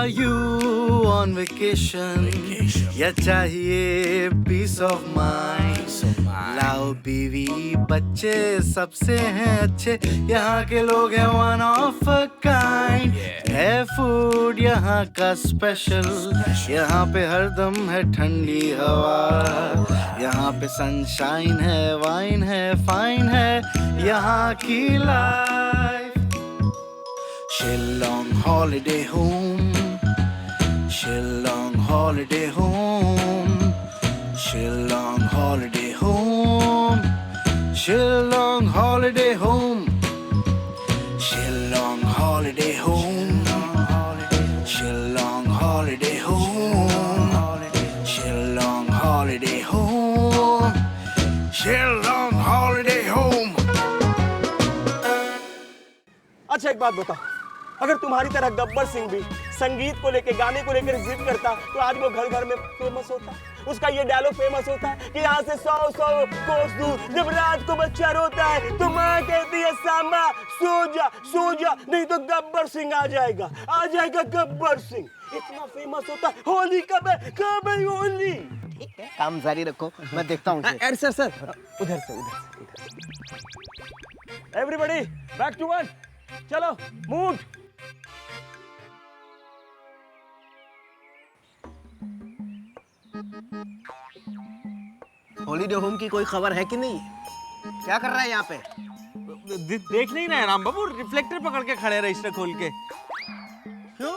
Are you on vacation? या चाहिए peace of mind? लाओ बीवी बच्चे सबसे हैं अच्छे, यहाँ के लोग हैं one of a kind. है फूड यहाँ का स्पेशल, यहाँ पे हरदम है ठंडी हवा, यहाँ पे सनशाइन है, वाइन है, फाइन है यहाँ की life. Shillong holiday home, Shillong holiday home, Shillong holiday home, Shillong holiday home, Shillong holiday home, Shillong holiday home, Shillong holiday home, Shillong holiday home. अच्छा एक बात बताओ, अगर तुम्हारी तरह गब्बर सिंह भी संगीत को लेके, गाने को लेकर जिद करता तो आज वो घर घर में फेमस होता. उसका ये डायलॉग फेमस होता है कि यहाँ से 100 कोस दूर जब रात को बच्चा रोता है तो माँ कहती है सामा सो जा नहीं तो गब्बर सिंह आ जाएगा गब्बर सिंह. इतना फेमस होता है. होली कब है होली? ठीक है, काम जारी रखो, मैं देखता हूँ. सर उधर से. Everybody back to one. चलो मूव. हॉलीडे होम की कोई खबर है कि नहीं? क्या कर रहा है यहाँ पे? देख नहीं रहे राम बाबू, रिफ्लेक्टर पकड़ के खड़े रजिस्टर खोल के. क्यों?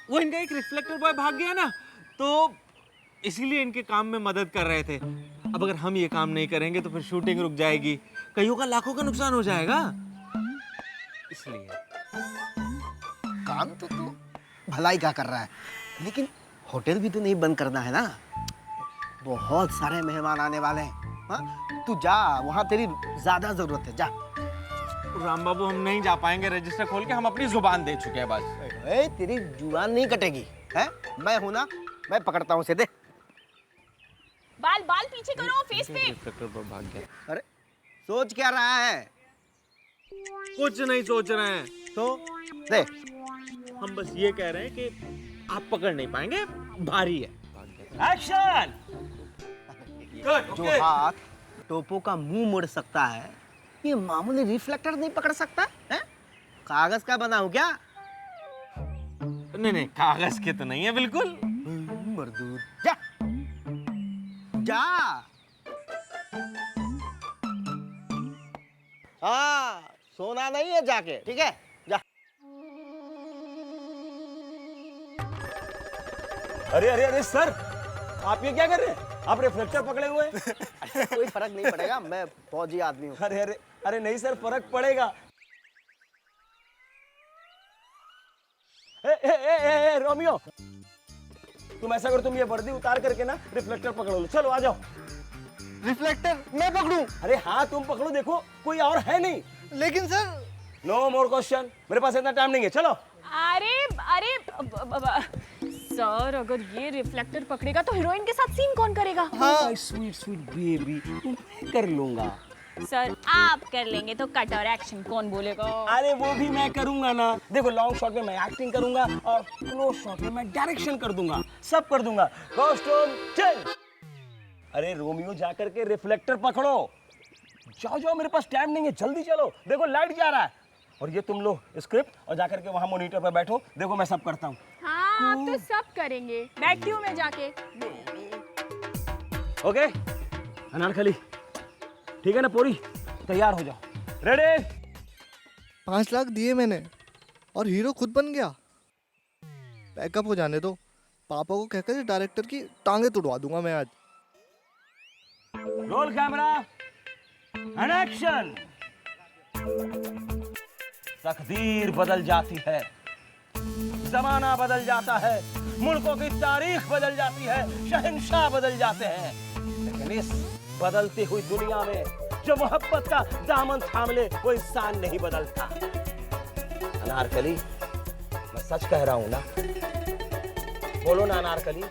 वो इनका एक रिफ्लेक्टर बॉय भाग गया ना, तो इसीलिए इनके काम में मदद कर रहे थे. अब अगर हम ये काम नहीं करेंगे तो फिर शूटिंग रुक जाएगी, कईयों का लाखों का नुकसान हो जाएगा. इसलिए काम तो तू भलाई का कर रहा है, लेकिन होटल भी तो नहीं बंद करना है ना. बहुत सारे मेहमान आने वाले हैं. हाँ, तू जा, वहाँ तेरी ज्यादा जरूरत है. जा. राम बाबू हम नहीं जा पाएंगे रजिस्टर खोल के, हम अपनी जुबान दे चुके हैं बस. तेरी जुबान नहीं कटेगी है? मैं हूं ना, मैं पकड़ता हूँ उसे. दे बाल पीछे करो, फेस पे. रिफ्लेक्टर पर भाग गया. अरे सोच क्या रहा है? कुछ नहीं सोच रहे हैं, तो दे. हम बस ये कह रहे हैं कि आप पकड़ नहीं पाएंगे, भारी है. एक्शन. जो हाथ टोपो का मुंह मोड़ सकता है, ये मामूली रिफ्लेक्टर नहीं पकड़ सकता है? कागज का बना हूं क्या? नहीं कागज के तो नहीं है बिल्कुल. मर्दूद. जा जा. हाँ, सोना नहीं है जाके, ठीक है? जा. अरे सर, आप ये क्या कर रहे हैं? आप रिफ्लेक्टर पकड़े हुए हैं. कोई फर्क नहीं पड़ेगा, मैं फौजी आदमी हूँ. अरे नहीं सर, फर्क पड़ेगा. ए रोमियो, तुम ऐसा करो, तुम ये वर्दी उतार करके ना रिफ्लेक्टर पकड़ो लो. चलो आ जाओ. रिफ्लेक्टर मैं पकड़ूं? अरे हाँ तुम पकड़ो, देखो कोई और है नहीं. लेकिन सर. नो मोर क्वेश्चन, मेरे पास इतना टाइम नहीं है. चलो. अरे सर, अगर ये रिफ्लेक्टर पकड़ेगा तो हीरोइन के साथ सीन कौन करेगा? हाँ स्वीट बेबी, मैं कर लूंगा. सर आप कर लेंगे तो कट और एक्शन कौन बोलेगा? अरे वो भी मैं करूंगा ना. देखो लॉन्ग शॉट में मैं एक्टिंग करूंगा और क्लोज शॉट में मैं डायरेक्शन कर दूंगा, सब कर दूंगा. Costume change. अरे रोमियो जाकर के रिफ्लेक्टर पकड़ो. जाओ, मेरे पास टाइम नहीं है, जल्दी चलो. देखो लाइट जा रहा है. और ये तुम लो स्क्रिप्ट और जाकर के वहां मॉनिटर पर बैठो. देखो मैं सब करता हूँ. हाँ आप तो सब करेंगे, बैठती हूँ मैं जाके. ओके अनारकली, ठीक है ना पूरी? तैयार हो जाओ. रेडी? 5 लाख दिए मैंने और हीरो खुद बन गया. बैकअप हो जाने दो. पापा को कहकर डायरेक्टर की टांगे तुड़वा दूंगा मैं आज. Roll camera and action. तकदीर बदल जाती है, जमाना बदल जाता है, मुल्कों की तारीख बदल जाती है, शहंशाह बदल जाते हैं, लेकिन इस बदलती हुई दुनिया में जो मोहब्बत का दामन थाम ले वो इंसान नहीं बदलता. अनारकली, मैं सच कह रहा हूं ना? बोलो ना अनारकली,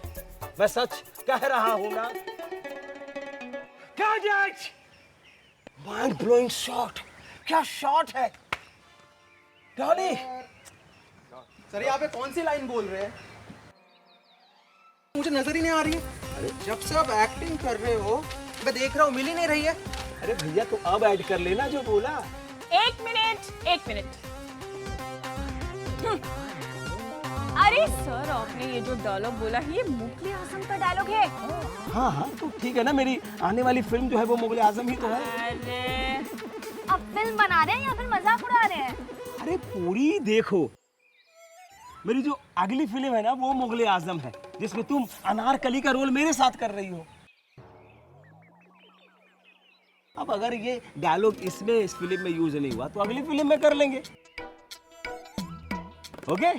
मैं सच कह रहा हूं ना? Mind blowing shot. क्या शॉट है डॉली. सर यहाँ पे कौन सी लाइन बोल रहे हैं? मुझे नजर ही नहीं आ रही है। अरे जब से आप एक्टिंग कर रहे हो मैं देख रहा हूँ, मिल ही नहीं रही है। अरे भैया तो अब ऐड कर लेना जो बोला। एक मिनट। अरे सर, आपने ये जो डायलॉग बोला है ये मुगले आजम का डायलॉग है। हाँ हाँ तो ठीक है ना, मेरी आने वाली फिल्म जो है वो मुगले आजम ही तो है। अरे अब फिल्म बना रहे हैं या फिर मजाक उड़ा रहे हैं? अरे पूरी देखो, मेरी जो अगली फिल्म है ना वो मुगले आजम है, जिसमें तुम अनारकली का रोल मेरे साथ कर रही हो। अब अगर ये डायलॉग इसमें इस फिल्म में यूज नहीं हुआ तो अगली फिल्म में कर लेंगे। Okay,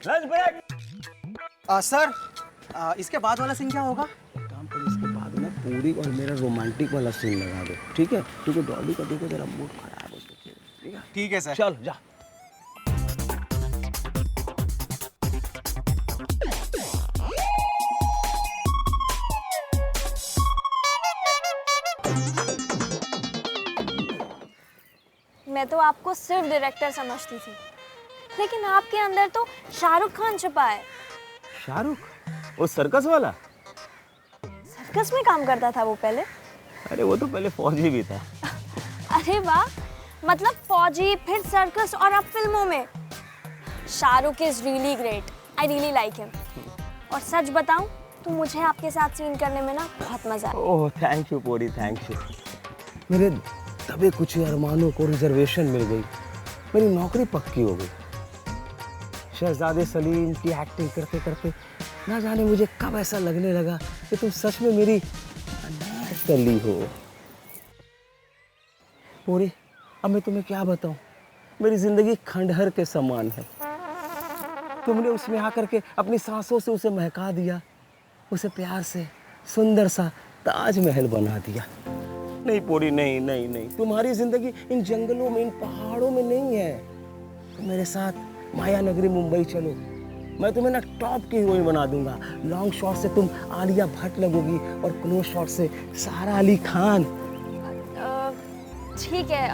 lunch break. सर इसके बाद वाला सीन क्या होगा? काम करो, इसके बाद ना पूरी और मेरा रोमांटिक वाला सीन लगा दो, ठीक है? क्योंकि डॉली का देखो जरा मूड खराब हो चुकी है। ठीक है? ठीक है सर। चल जा। मैं तो आपको सिर्फ डायरेक्टर समझती थी, लेकिन आपके अंदर तो शाहरुख खान छुपा है। शाहरुख? वो सर्कस वाला? सर्कस में काम करता था वो पहले? अरे वो तो पहले फौजी भी था। अरे वाह, मतलब फौजी, फिर सर्कस और अब फिल्मों में। Shahrukh is really great, I really like him. और सच बताऊं तो मुझे आपके साथ सीन करने में ना बहुत मजा आया। ओह थैंक यू पूरी, थैंक यू। मेरे दबे कुछ अरमानों को रिजर्वेशन मिल गई, मेरी नौकरी पक्की हो गई। शहजादे सलीम की एक्टिंग करते करते ना जाने मुझे कब ऐसा लगने लगा कि तुम सच में मेरी अनारकली हो। पूरी, अब मैं तुम्हें क्या बताऊं, मेरी जिंदगी खंडहर के समान है। तुमने उसमें आकर के अपनी सांसों से उसे महका दिया, उसे प्यार से सुंदर सा ताजमहल बना दिया। नहीं पूरी, नहीं नहीं नहीं, तुम्हारी जिंदगी इन जंगलों में, इन पहाड़ों में नहीं है। तुम मेरे साथ माया नगरी मुंबई चलो, मैं तुम्हें ना टॉप की हीरोइन बना दूंगा। लॉन्ग शॉट से तुम आलिया भट्ट लगोगी और क्लोज शॉट से सारा अली खान। ठीक है,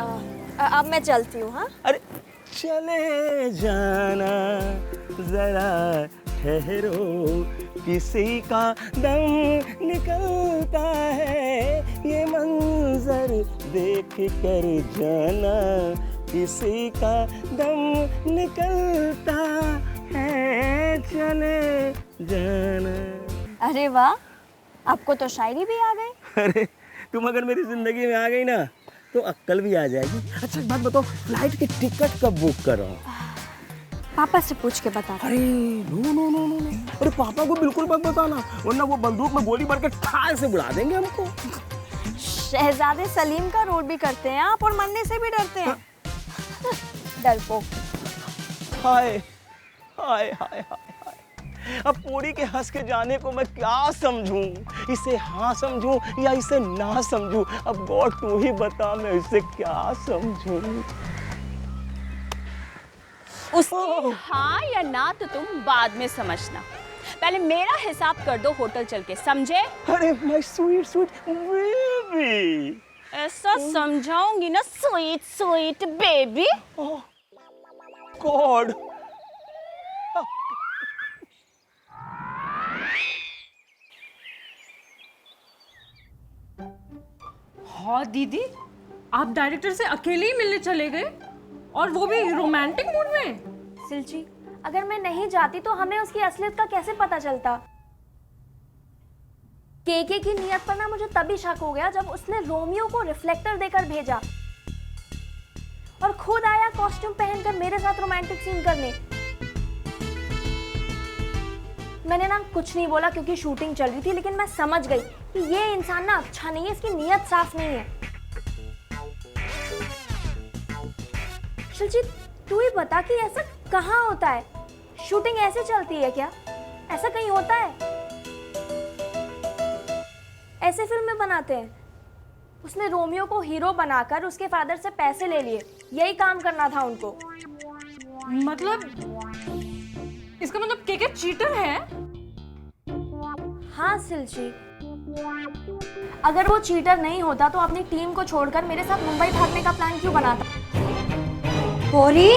अब मैं चलती हूँ। हाँ, अरे चले जाना जरा ठहरो, किसी का दम निकलता है, ये मंजर देख कर जाना, किसी का दम निकलता है, चले जाना। अरे वाह, आपको तो शायरी भी आ गई। अरे तुम अगर मेरी जिंदगी में आ गई ना तो अक्ल भी आ जाएगी। अच्छा एक बात बताओ, फ्लाइट की टिकट कब बुक कराऊं? पापा से पूछ के बता। अरे नो नो नो नो, अरे पापा को बिल्कुल मत बताना, वरना वो बंदूक में गोली भर के ठाल से बुला देंगे हमको। शहजादे सलीम का रोल भी करते हैं आप और मरने से भी डरते हैं। डरपोक। हाय हाय हाय हाय हाय, अब पूरी के हंस के जाने को मैं क्या समझूं? इसे हाँ समझूं या इसे ना समझूं? अब गॉड तू ही बता, मैं इसे क्या समझूं? उसकी हाँ या ना तो तुम बाद में समझना, पहले मेरा हिसाब कर दो होटल चल के, समझे? अरे माय स्वीट स्वीट बेबी, ऐसा समझाऊंगी ना, स्वीट स्वीट बेबी। गॉड। हाँ दीदी, आप डायरेक्टर से अकेले ही मिलने चले गए, और वो भी रोमांटिक मूड में। सिलची, अगर मैं नहीं जाती तो हमें उसकी असलियत का कैसे पता चलता? केके की नियत पर ना मुझे तभी शक हो गया जब उसने रोमियो को रिफ्लेक्टर देकर भेजा और खुद आया कॉस्ट्यूम पहनकर मेरे साथ रोमांटिक सीन करने। मैंने ना कुछ नहीं बोला क्योंकि शूटिंग चल रही थी, लेकिन मैं समझ गई कि ये इंसान ना अच्छा नहीं है, इसकी नियत साफ नहीं है। शिलजीत, तू ही बता कि ऐसा कहाँ होता है? शूटिंग ऐसे चलती है क्या? ऐसा कहीं होता है? ऐसे फिल्में बनाते हैं। उसने रोमियो को हीरो बनाकर उसके फादर से पैसे ले लिए, यही काम करना था उनको। मतलब इसका मतलब केके चीटर है? हाँ सिलची, अगर वो चीटर नहीं होता तो अपनी टीम को छोड़कर मेरे साथ मुंबई भागने का प्लान क्यों बनाता? गौरी,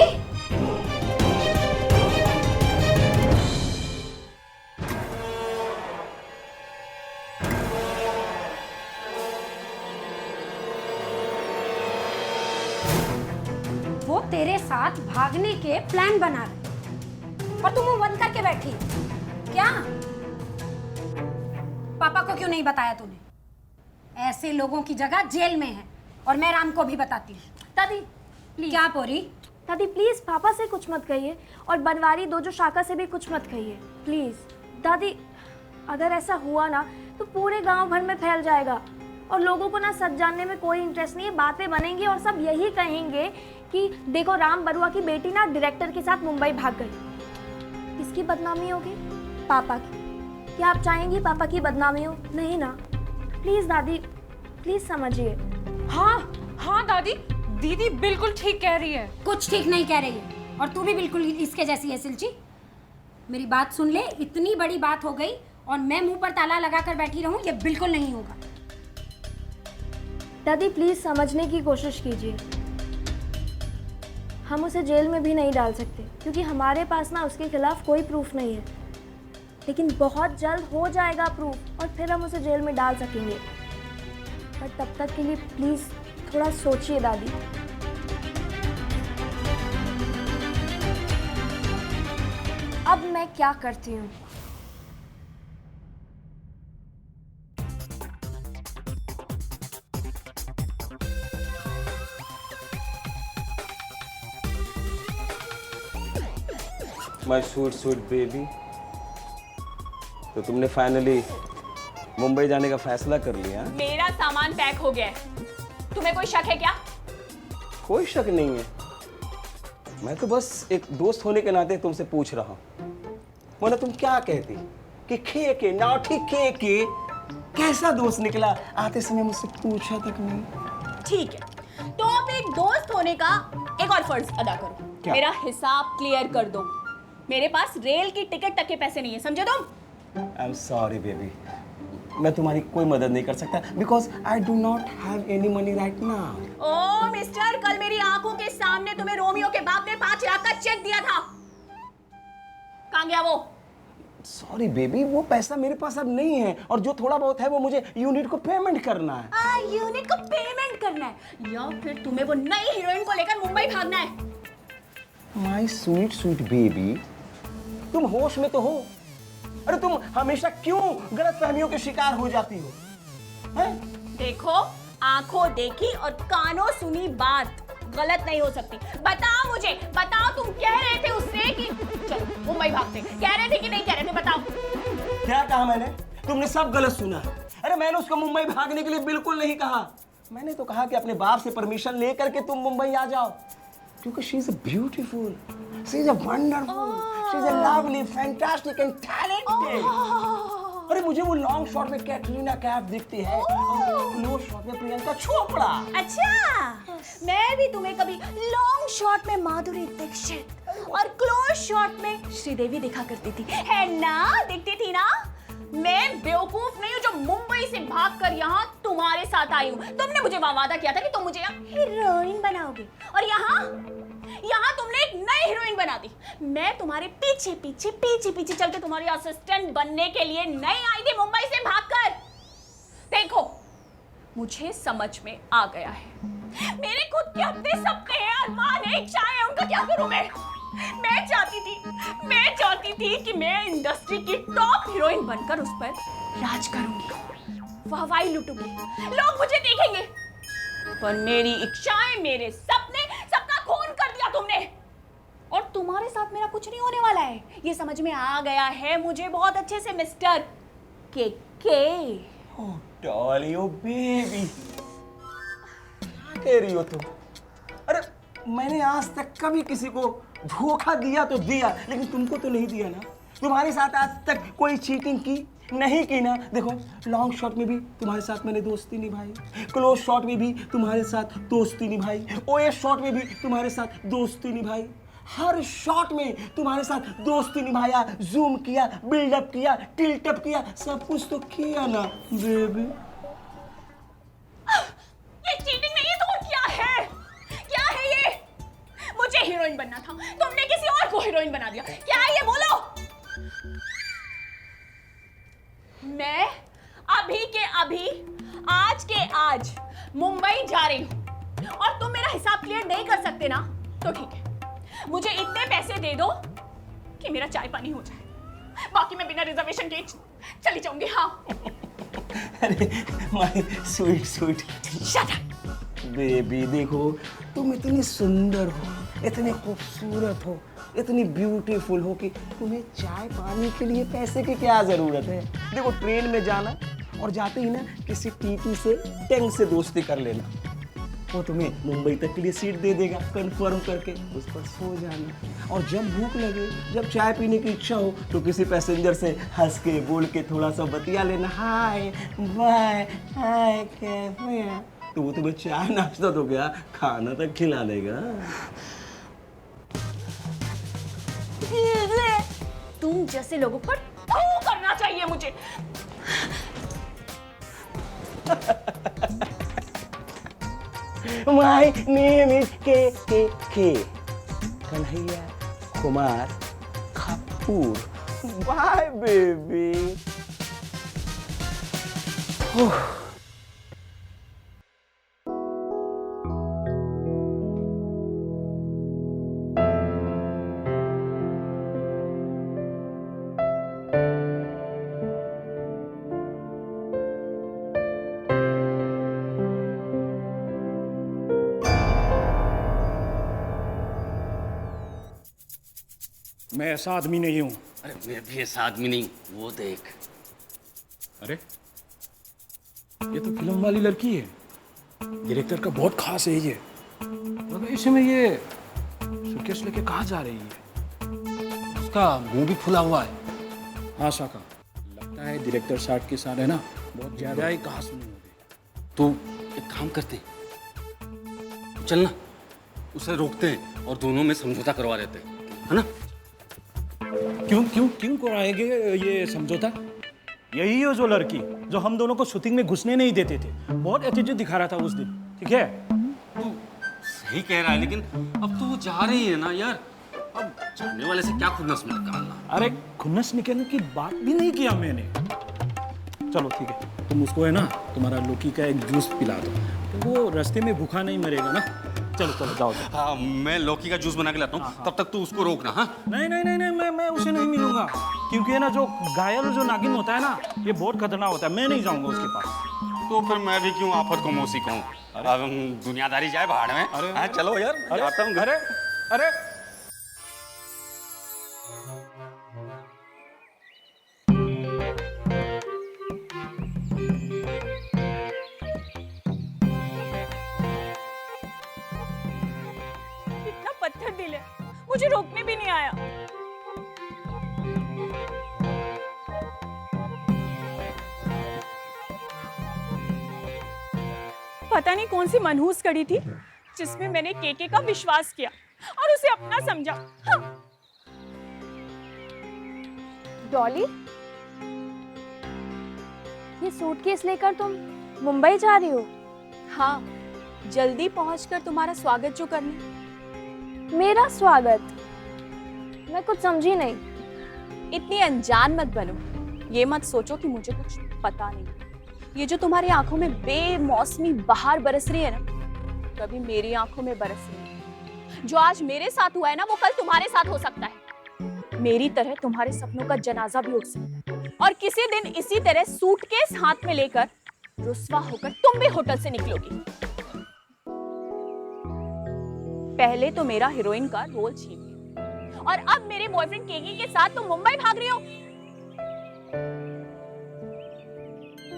तेरे साथ भागने के प्लान बना रहे और तुम मुंह बंद करके बैठी क्या? पापा को क्यों नहीं बताया तूने? ऐसे लोगों की जगह जेल में है और मैं राम को भी बताती हूँ। दादी प्लीज। क्या पोरी? दादी प्लीज पापा से कुछ मत कहिए और बनवारी दोजो शाखा से भी कुछ मत कहिए प्लीज। दादी अगर ऐसा हुआ ना तो पूरे गांव भर में फैल जाएगा और लोगों को ना सच जानने में कोई इंटरेस्ट नहीं है। बातें बनेंगी और सब यही कहेंगे कि देखो राम बरुआ की बेटी ना डायरेक्टर के साथ मुंबई भाग गई। किसकी बदनामी होगी? पापा की। क्या आप चाहेंगी पापा की बदनामी हो? नहीं ना। प्लीज दादी प्लीज समझिए। हाँ दादी, दीदी बिल्कुल ठीक कह रही है। कुछ ठीक नहीं कह रही है और तू भी बिल्कुल इसके जैसी है सिलची। मेरी बात सुन ले, इतनी बड़ी बात हो गई और मैं मुंह पर ताला लगाकर बैठी रहूं, ये बिल्कुल नहीं होगा। दादी प्लीज समझने की कोशिश कीजिए। हम उसे जेल में भी नहीं डाल सकते क्योंकि हमारे पास ना उसके खिलाफ कोई प्रूफ नहीं है, लेकिन बहुत जल्द हो जाएगा प्रूफ और फिर हम उसे जेल में डाल सकेंगे। पर तब तक के लिए प्लीज थोड़ा सोचिए दादी। अब मैं क्या करती हूँ? माय स्वीट बेबी, तो तुमने फाइनली मुंबई जाने का फैसला कर लिया? मेरा सामान पैक हो गया है। तुम्हें कोई शक है क्या? कोई शक नहीं है, मैं तो बस एक दोस्त होने के नाते तुमसे पूछ रहा हूँ। वरना तुम क्या कहती कि खे के नाठी के कैसा दोस्त निकला? आते समय मुझसे पूछा तक नहीं। ठीक है, तो अब एक दोस्त होने का एक और फर्ज अदा करो। क्या? मेरा हिसाब क्लियर कर दो। मेरे पास रेल की टिकट तक के पैसे नहीं है, समझे तुम? आई एम सॉरी बेबी, मैं तुम्हारी कोई मदद नहीं कर सकता because I do not have any money right now. Oh mister, कल मेरी आंखों के सामने तुम्हें रोमियो के बाप ने 5 लाख का चेक दिया था। कहां गया वो? सॉरी बेबी, वो पैसा मेरे पास अब नहीं है और जो थोड़ा बहुत है वो मुझे यूनिट को पेमेंट करना है। यूनिट को पेमेंट करना है या फिर तुम्हें वो नई हीरोइन को लेकर मुंबई भागना है? माय स्वीट बेबी, तुम होश में तो हो? अरे तुम हमेशा क्यों गलतफहमियों के शिकार हो जाती हो? हैं? देखो, आंखों देखी और कानों सुनी बात गलत नहीं हो सकती। बताओ मुझे, बताओ तुम कह रहे थे उससे कि चलो मुंबई भागते, कह रहे थे कि नहीं कह रहे थे? बताओ। क्या कहा मैंने? तुमने सब गलत सुना। अरे मैंने उसको मुंबई भागने के लिए बिल्कुल नहीं कहा। मैंने तो कहा कि अपने बाप से परमिशन लेकर के तुम मुंबई आ जाओ, क्योंकि she is beautiful, she is wonderful, she is lovely, fantastic and talented. अरे मुझे वो लॉन्ग शॉट में कैटरीना कैफ दिखती है और क्लोज शॉट में प्रियंका चोपड़ा। अच्छा, मैं भी तुम्हें कभी लॉन्ग शॉट में माधुरी दीक्षित और क्लोज शॉट में श्रीदेवी दिखा करती थी, है ना? दिखती थी ना? मैं बेवकूफ नहीं हूँ जो मुंबई से भागकर यहाँ तुम्हारे साथ आई हूँ। तुमने मुझे वादा किया था कि तुम मुझे यहाँ हीरोइन बनाओगे और यहाँ तुमने एक नई हीरोइन बना दी। मैं तुम्हारे पीछे पीछे चल के तुम्हारी असिस्टेंट बनने के लिए नहीं आई थी मुंबई से भागकर। देखो, मुझे समझ में आ गया है। मेरे खुद के अपने सपने हैं, अरमान है, इच्छाएं हैं, उनका क्या करूं मैं? मैं चाहती थी कि मैं इंडस्ट्री की टॉप हीरोइन बनकर उस पर राज करूंगी, वाहवाही लूटूंगी, लोग मुझे देखेंगे। पर मेरी इच्छाएं, मेरे सपने, सबका खून कर दिया तुमने। और तुम्हारे साथ मेरा कुछ नहीं होने वाला है, ये समझ में आ गया है मुझे बहुत अच्छे से मिस्टर के। ओह डॉली, ओ बेबी, क्या कह रही हो तुम? अरे मैंने आज तक कभी किसी को धोखा दिया तो दिया, लेकिन तुमको तो नहीं दिया ना। तुम्हारे साथ आज तक कोई चीटिंग की नहीं की ना। देखो, लॉन्ग शॉट में भी तुम्हारे साथ मैंने दोस्ती निभाई, क्लोज शॉट में भी तुम्हारे साथ दोस्ती निभाई, ओएस शॉट में भी तुम्हारे साथ दोस्ती निभाई, हर शॉट में तुम्हारे साथ दोस्ती निभाया, जूम किया, बिल्डअप किया, टिल्टअप किया, सब कुछ तो किया ना बेबी। ये चीटिंग नहीं है तो और क्या है? क्या है ये? मुझे हीरोइन बनना था, तुमने किसी और को हीरोइन बना दिया। क्या है ये, बोलो? मैं अभी के अभी, आज के आज मुंबई जा रही हूं और तुम मेरा हिसाब क्लियर नहीं कर सकते ना, तो ठीक है, मुझे इतने पैसे दे दो कि मेरा चाय पानी हो जाए, बाकी मैं बिना रिजर्वेशन के चली जाऊंगी। हाँ। अरे my sweet sweet shut up. Baby, देखो तुम इतनी सुंदर हो, इतनी खूबसूरत हो, इतनी ब्यूटीफुल हो कि तुम्हें चाय पानी के लिए पैसे की क्या जरूरत है। देखो ट्रेन में जाना और जाते ही ना किसी टीटी से टैंक से दोस्ती कर लेना, वो तुम्हें मुंबई तक के लिए सीट दे देगा कंफर्म करके, उस पर सो जाना। और जब भूख लगे, जब चाय पीने की इच्छा हो तो किसी पैसेंजर से हंस के बोल के थोड़ा सा बतिया लेना, हाय बाय हाय कैसे हैं, तो वो तुम्हें चाय नाश्ता तो क्या खाना तक खिला देगा। तुम जैसे लोगों पर थू करना चाहिए मुझे। My name is K. Kanhaiya Kumar Kapoor. Bye, baby. मैं ऐसा आदमी नहीं हूं। अरे मैं भी ऐसा आदमी नहीं, वो देख। अरे ये तो फिल्म वाली लड़की है, डायरेक्टर का बहुत खास है ये। मगर इसमें ये सूटकेस लेके कहाँ जा रही है? उसका मुंह भी खुला हुआ है। हाँ शाका, लगता है डायरेक्टर साहब के साथ है ना, बहुत ज्यादा ही कहा सुनी होगी। तो एक काम करते हैं, चलना उसे रोकते हैं और दोनों में समझौता करवा देते हैं, है ना? क्यों कराएंगे ये समझौता? यही है जो लड़की जो हम दोनों को शूटिंग में घुसने नहीं देते थे, बहुत एटीट्यूड दिखा रहा था उस दिन, ठीक है? तू सही कह रहा है, लेकिन अब तो वो जा रही है ना यार, अब जाने वाले से क्या खुन्नस में निकालना। अरे खुन्नस निकलने की बात भी नहीं किया मैंने। चलो ठीक है, तुम उसको है ना तुम्हारा लोकी का एक जूस पिला दो, तो वो रास्ते में भूखा नहीं मरेगा ना। चलो चलो जाओ। हाँ, मैं लौकी का जूस बना के लाता हूँ, तब तक तू उसको रोकना। हाँ नहीं, मैं उसे नहीं मिलूंगा, क्योंकि है ना जो घायल जो नागिन होता है ना, ये बहुत खतरनाक होता है, मैं नहीं जाऊंगा उसके पास। तो फिर मैं भी क्यों आफत को मौसी कहूँ? अब दुनियादारी जाए भाड़ में। अरे हाँ, चलो यार, आता हूँ। अरे पत्थर दिल है, मुझे रोकने भी नहीं आया। पता नहीं कौन सी मनहूस कड़ी थी जिसमें मैंने केके का विश्वास किया और उसे अपना समझा। हाँ। डॉली, ये सूटकेस लेकर तुम मुंबई जा रही हो? हाँ, जल्दी पहुंचकर तुम्हारा स्वागत जो करने। मेरा स्वागत? मैं कुछ समझी नहीं। इतनी अनजान मत बनो, ये मत सोचो कि मुझे कुछ पता नहीं। ये जो तुम्हारी आंखों में बेमौसमी बहार बरस रही है ना, कभी मेरी आंखों में बरस रही है। जो आज मेरे साथ हुआ है ना, वो कल तुम्हारे साथ हो सकता है। मेरी तरह तुम्हारे सपनों का जनाजा भी उठ सकता है, और किसी दिन इसी तरह सूटकेस हाथ में लेकर रुस्वा होकर तुम भी होटल से निकलोगी। पहले तो मेरा हीरोइन का रोल छीन लिया, और अब मेरे बॉयफ्रेंड केके के साथ तुम मुंबई भाग रही हो।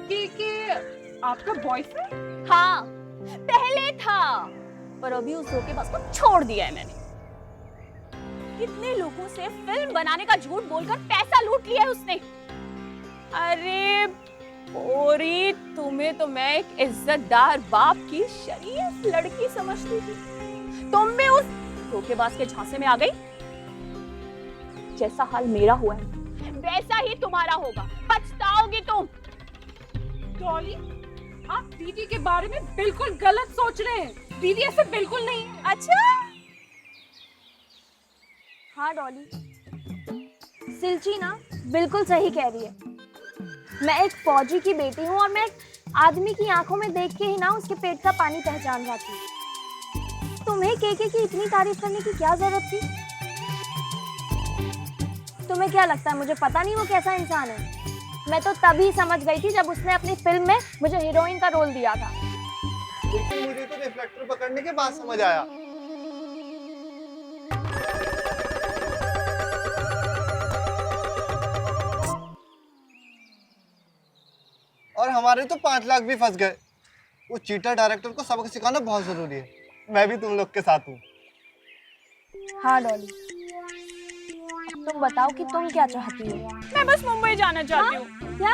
केके आपका बॉयफ्रेंड? हाँ, पहले था, पर अभी उस धोखेबाज को छोड़ दिया है मैंने। कितने लोगों से फिल्म बनाने का झूठ बोलकर पैसा लूट लिया है उसने। अरे पोरी, तुम्हें तो मैं एक इज्जतदार बाप की शरीफ लड़की समझती थी, तुम भी उस धोखेबाज के झांसे में आ गई। जैसा हाल मेरा हुआ है वैसा ही तुम्हारा होगा, पछताओगी तुम। डॉली, आप दीदी के बारे में बिल्कुल गलत सोच रहे हैं। दीदी ऐसे बिल्कुल नहीं है। अच्छा? हाँ डॉली, सिलची ना बिल्कुल सही कह रही है। मैं एक फौजी की बेटी हूँ, और मैं एक आदमी की आंखों में देख के ही ना उसके पेट का पानी पहचान जाती हूँ। तुम्हें केके की इतनी तारीफ करने की क्या जरूरत थी? तुम्हें क्या लगता है मुझे पता नहीं वो कैसा इंसान है? मैं तो तभी समझ गई थी जब उसने अपनी फिल्म में मुझे हीरोइन का रोल दिया था। लेकिन मुझे तो रिफ्लेक्टर पकड़ने के बाद समझ आया। और हमारे तो 5 लाख भी फंस गए। वो चीटर डायरेक्टर को सबक सिखाना बहुत जरूरी है। मैं भी तुम लोग के साथ हूँ। हाँ डॉली, तुम बताओ कि तुम क्या चाहती हो? मैं बस मुंबई जाना चाहती हूँ। क्या?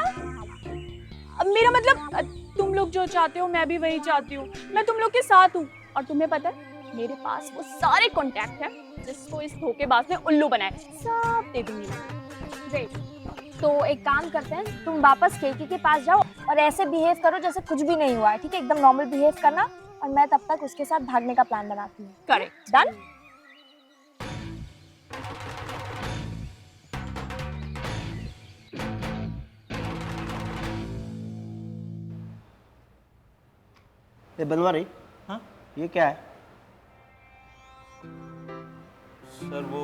अब मेरा मतलब तुम लोग जो चाहते हो मैं भी वही चाहती हूँ। मैं तुम लोग के साथ हूँ और तुम्हें पता है मेरे पास वो सारे कॉन्टैक्ट हैं जिसको इस धोखेबाज ने उल्लू बनाया, सब दे दूंगी मैं। ग्रेट, तो एक काम करते हैं, तुम वापस केके के पास जाओ और ऐसे बिहेव करो जैसे कुछ भी नहीं हुआ है, ठीक है? एकदम नॉर्मल बिहेव करना, और मैं तब तक उसके साथ भागने का प्लान बनाती हूँ। Correct, done. ये बनवारी, हाँ? ये क्या है? सर वो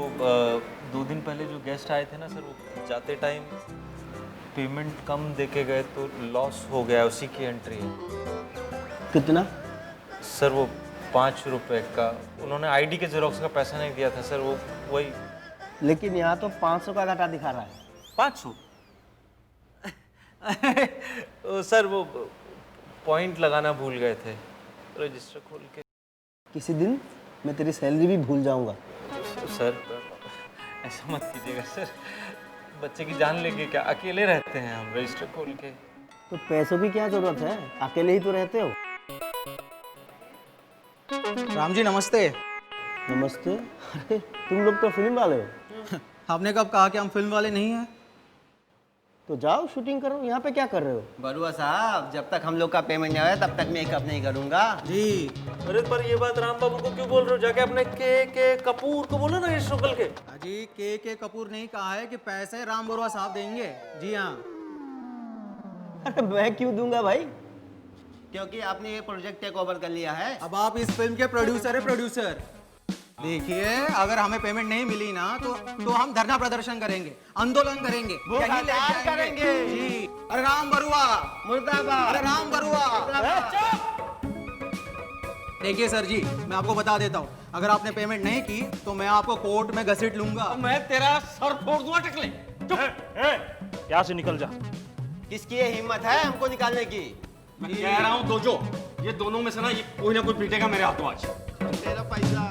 2 दिन पहले जो गेस्ट आए थे ना सर, वो जाते टाइम पेमेंट कम देके गए तो लॉस हो गया, उसी की एंट्री है। कितना? सर वो 5 रुपए का, उन्होंने आईडी के जेरोक्स का पैसा नहीं दिया था सर, वो वही। लेकिन यहाँ तो 500 का घाटा दिखा रहा है। 500? सर वो पॉइंट लगाना भूल गए थे, रजिस्टर खोल के। किसी दिन मैं तेरी सैलरी भी भूल जाऊंगा। सर ऐसा मत कीजिएगा सर, बच्चे की जान लेके क्या, अकेले रहते हैं हम, रजिस्टर खोल के। तो पैसों की क्या जरूरत है, अकेले ही तो रहते हो। राम जी नमस्ते। नमस्ते। अरे तुम लोग तो फिल्म वाले हो। आपने कब कहा कि हम फिल्म वाले नहीं हैं? तो जाओ शूटिंग करो, यहाँ पे क्या कर रहे हो? बरुआ साहब, जब तक हम लोग का पेमेंट नहीं आया तब तक मेकअप नहीं करूंगा। जी। अरे पर ये बात राम बाबू को क्यों बोल रहे हो? जाके अपने के कपूर को बोलो ना, ये शुक्ल के। जी के कपूर नहीं कहा है कि पैसे राम बरुआ साहब देंगे। जी हाँ। अरे मैं क्यों दूंगा भाई? क्योंकि आपने ये प्रोजेक्ट टेक ओवर कर लिया है। अब आप इस फिल्म के प्रोड्यूसर है, प्रोड्यूसर। देखिए, अगर हमें पेमेंट नहीं मिली ना तो हम धरना प्रदर्शन करेंगे, आंदोलन करेंगे, यहीं ले जाएंगे। करेंगे। जी। अरे राम बरुआ मुर्दाबाद। अरे राम बरुआ। देखिए सर जी, मैं आपको बता देता हूँ, अगर आपने पेमेंट नहीं की तो मैं आपको कोर्ट में घसीट लूंगा। मैं तेरा सर फोड़ दूंगा, टकले। चुप। यहाँ से निकल जा। किसकी ये हिम्मत है हमको निकालने की? मैं कह रहा हूँ दोजो, ये दोनों में से ना ये कोई ना कोई पीटेगा मेरे हाथों आज। तेरा पैसा।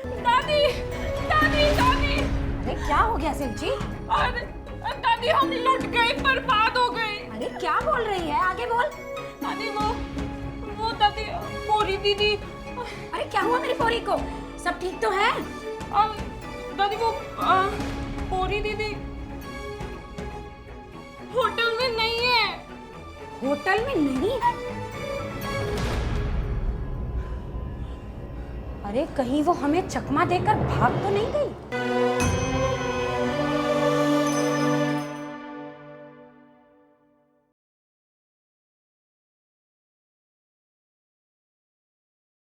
दादी, दादी, दादी। अरे क्या हो गया सिलची? अरे दादी, हम लुट गए, बर्बाद हो गए। अरे क्या बोल रही है, आगे बोल। दादी वो दादी, पोरी दीदी। अरे क्या हुआ मेरी पोरी को? सब ठीक तो है? दादी वो पोरी दीदी होटल में नहीं है। होटल में नहीं? अरे कहीं वो हमें चकमा देकर भाग तो नहीं गई?